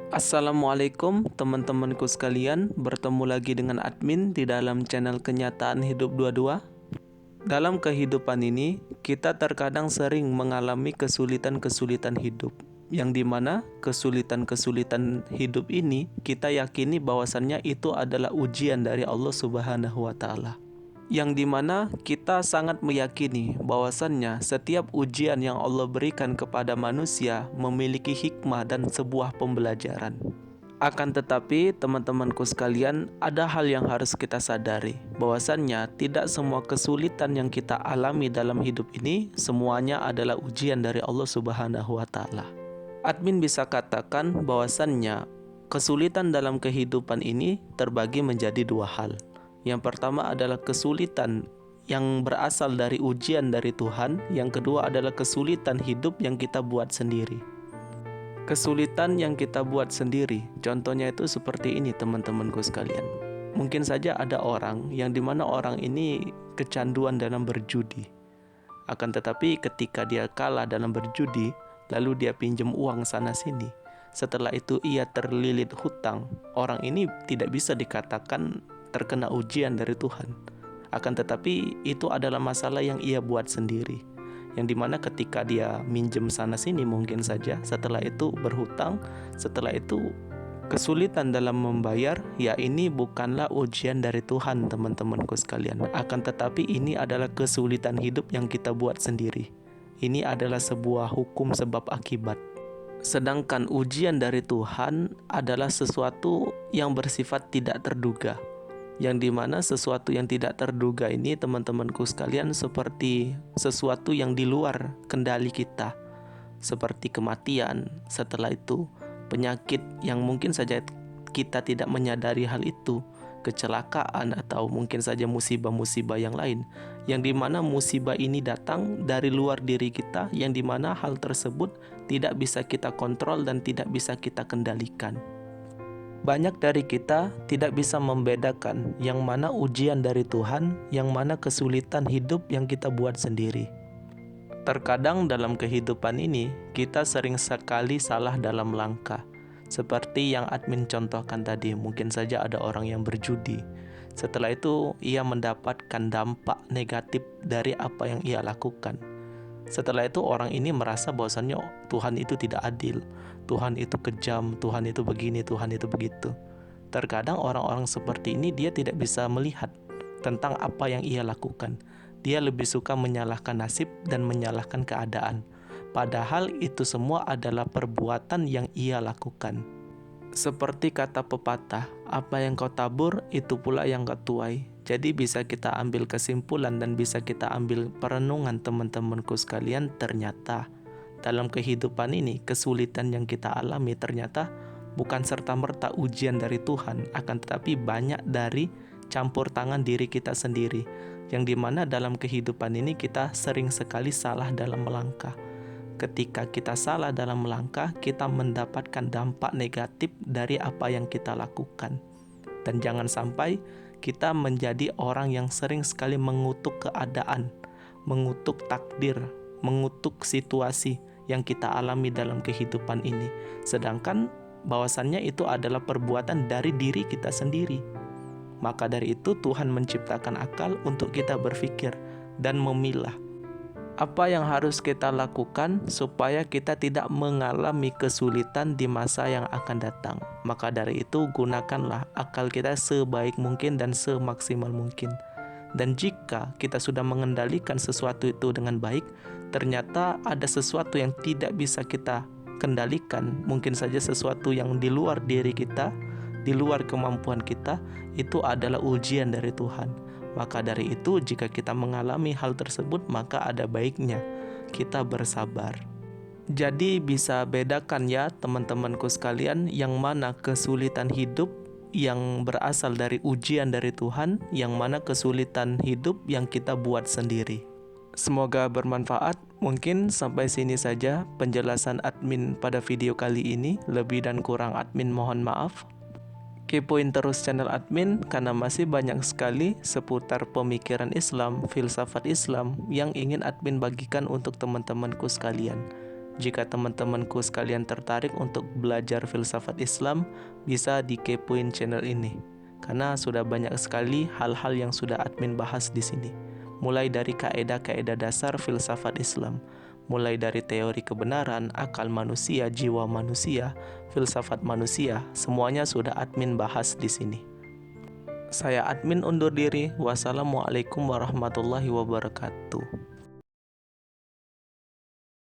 Assalamualaikum teman-temanku sekalian, bertemu lagi dengan admin di dalam channel Kenyataan Hidup 22. Dalam kehidupan ini, kita terkadang sering mengalami kesulitan-kesulitan hidup, yang dimana kesulitan-kesulitan hidup ini kita yakini bahwasannya itu adalah ujian dari Allah Subhanahu wa Ta'ala. Yang dimana kita sangat meyakini bahwasannya setiap ujian yang Allah berikan kepada manusia memiliki hikmah dan sebuah pembelajaran. Akan tetapi teman-temanku sekalian, ada hal yang harus kita sadari, bahwasannya tidak semua kesulitan yang kita alami dalam hidup ini semuanya adalah ujian dari Allah Subhanahu wa Ta'ala. Admin bisa katakan bahwasannya kesulitan dalam kehidupan ini terbagi menjadi dua hal. Yang pertama adalah kesulitan yang berasal dari ujian dari Tuhan. Yang kedua adalah kesulitan hidup yang kita buat sendiri. Kesulitan yang kita buat sendiri, contohnya itu seperti ini teman-temanku sekalian. Mungkin saja ada orang yang dimana orang ini kecanduan dalam berjudi. Akan tetapi ketika dia kalah dalam berjudi, lalu dia pinjam uang sana sini. Setelah itu ia terlilit hutang. Orang ini tidak bisa dikatakan terkena ujian dari Tuhan. Akan tetapi itu adalah masalah yang ia buat sendiri, yang dimana ketika dia minjem sana sini mungkin saja setelah itu berhutang, setelah itu kesulitan dalam membayar. Ya, ini bukanlah ujian dari Tuhan teman-temanku sekalian, akan tetapi ini adalah kesulitan hidup yang kita buat sendiri. Ini adalah sebuah hukum sebab akibat. Sedangkan ujian dari Tuhan adalah sesuatu yang bersifat tidak terduga, yang dimana sesuatu yang tidak terduga ini teman-temanku sekalian seperti sesuatu yang di luar kendali kita, seperti kematian, setelah itu penyakit yang mungkin saja kita tidak menyadari hal itu, kecelakaan, atau mungkin saja musibah-musibah yang lain, yang dimana musibah ini datang dari luar diri kita, yang dimana hal tersebut tidak bisa kita kontrol dan tidak bisa kita kendalikan. Banyak dari kita tidak bisa membedakan yang mana ujian dari Tuhan, yang mana kesulitan hidup yang kita buat sendiri. Terkadang dalam kehidupan ini, kita sering sekali salah dalam langkah. Seperti yang admin contohkan tadi, mungkin saja ada orang yang berjudi. Setelah itu, ia mendapatkan dampak negatif dari apa yang ia lakukan. Setelah itu orang ini merasa bahwasannya Tuhan itu tidak adil, Tuhan itu kejam, Tuhan itu begini, Tuhan itu begitu. Terkadang orang-orang seperti ini dia tidak bisa melihat tentang apa yang ia lakukan. Dia lebih suka menyalahkan nasib dan menyalahkan keadaan. Padahal itu semua adalah perbuatan yang ia lakukan. Seperti kata pepatah, apa yang kau tabur itu pula yang kau tuai. Jadi bisa kita ambil kesimpulan dan bisa kita ambil perenungan teman-temanku sekalian, ternyata dalam kehidupan ini kesulitan yang kita alami ternyata bukan serta-merta ujian dari Tuhan, akan tetapi banyak dari campur tangan diri kita sendiri, yang dimana dalam kehidupan ini kita sering sekali salah dalam melangkah. Ketika kita salah dalam melangkah, kita mendapatkan dampak negatif dari apa yang kita lakukan. Dan jangan sampai kita menjadi orang yang sering sekali mengutuk keadaan, mengutuk takdir, mengutuk situasi yang kita alami dalam kehidupan ini. Sedangkan bahwasannya itu adalah perbuatan dari diri kita sendiri. Maka dari itu Tuhan menciptakan akal untuk kita berpikir dan memilah apa yang harus kita lakukan supaya kita tidak mengalami kesulitan di masa yang akan datang. Maka dari itu gunakanlah akal kita sebaik mungkin dan semaksimal mungkin. Dan jika kita sudah mengendalikan sesuatu itu dengan baik, ternyata ada sesuatu yang tidak bisa kita kendalikan, mungkin saja sesuatu yang di luar diri kita, di luar kemampuan kita, itu adalah ujian dari Tuhan. Maka dari itu jika kita mengalami hal tersebut, maka ada baiknya kita bersabar. Jadi bisa bedakan ya teman-temanku sekalian, yang mana kesulitan hidup yang berasal dari ujian dari Tuhan, yang mana kesulitan hidup yang kita buat sendiri. Semoga bermanfaat. Mungkin sampai sini saja penjelasan admin pada video kali ini. Lebih dan kurang admin mohon maaf. Kepoin terus channel admin karena masih banyak sekali seputar pemikiran Islam, filsafat Islam yang ingin admin bagikan untuk teman-temanku sekalian. Jika teman-temanku sekalian tertarik untuk belajar filsafat Islam, bisa dikepoin channel ini. Karena sudah banyak sekali hal-hal yang sudah admin bahas di sini. Mulai dari kaedah-kaedah dasar filsafat Islam, mulai dari teori kebenaran, akal manusia, jiwa manusia, filsafat manusia, semuanya sudah admin bahas di sini. Saya admin undur diri. Wassalamualaikum warahmatullahi wabarakatuh.